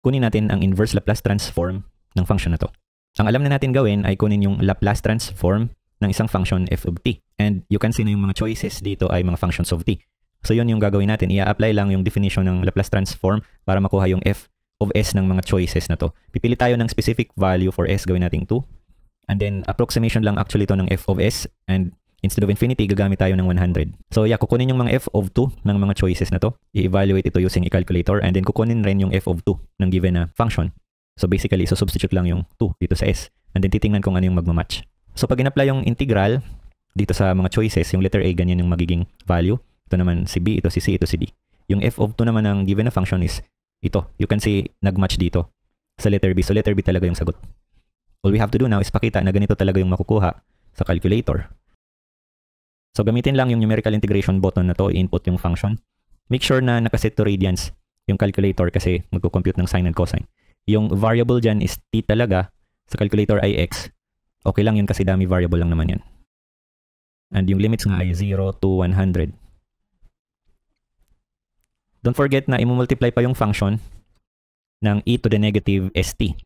kunin natin ang inverse Laplace transform ng function na to. Ang alam na natin gawin ay kunin yung Laplace transform ng isang function f of t. And you can see na yung mga choices dito ay mga functions of t. So yun yung gagawin natin. I-apply lang yung definition ng Laplace transform para makuha yung f of s ng mga choices na to. Pipili tayo ng specific value for s, gawin natin 2. And then approximation lang actually to ng f of s. And instead of infinity, gagamit tayo ng 100. So yeah, kukunin yung mga f of 2 ng mga choices na to. I-evaluate ito using a calculator. And then kukunin rin yung f of 2 ng given na function. So basically, substitute lang yung 2 dito sa s. And then titingnan kung ano yung magmamatch. So pag in-apply yung integral dito sa mga choices, yung letter A, ganyan yung magiging value. Ito naman si B, ito si C, ito si D. Yung f of 2 naman ng given na function is ito. You can see nagmatch dito sa letter B. So letter B talaga yung sagot. All we have to do now is pakita na ganito talaga yung makukuha sa calculator. So gamitin lang yung numerical integration button na to, i-input yung function. Make sure na nakaset to radians yung calculator kasi magkukompute ng sine and cosine. Yung variable dyan is t talaga, sa calculator ay x. Okay lang yun kasi dami variable lang naman yan. And yung limits nga ay 0 to 100. Don't forget na i-multiply pa yung function ng e to the negative st.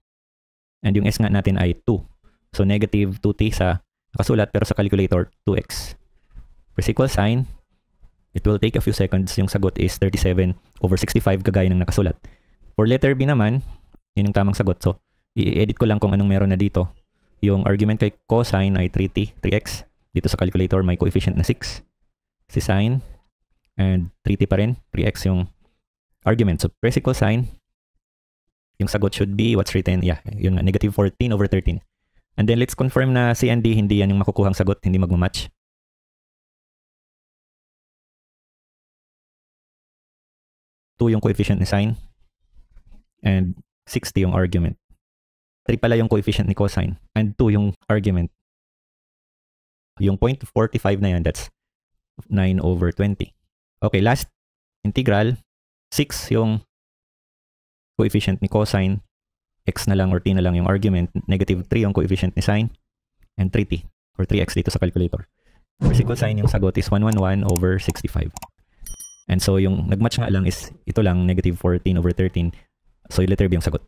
And yung s nga natin ay 2. So negative 2t sa nakasulat pero sa calculator 2x. Press equal sign. It will take a few seconds. Yung sagot is 37/65 kagaya ng nakasulat. For letter B naman, yun yung tamang sagot. So i-edit ko lang kung anong meron na dito. Yung argument kay cosine ay 3t, 3x. Dito sa calculator may coefficient na 6. Si sine. And 3t pa rin, 3x yung argument. So press equal sign. Yung sagot should be what's written. Yeah, yun nga, negative 14/13. And then let's confirm na C and D, hindi yan yung makukuhang sagot, hindi magmamatch. Two yung coefficient ni sine. And 60 yung argument. 3 pala yung coefficient ni cosine. And 2 yung argument. Yung 0.45 na yan, that's 9/20. Okay, last integral, 6 yung coefficient ni cosine, x na lang or t na lang yung argument, negative 3 yung coefficient ni sine, and 3t or 3x dito sa calculator. Press equal sign, yung sagot is 111/65. And so yung nagmatch nga lang is ito lang, negative 14/13. So yung letter B yung sagot.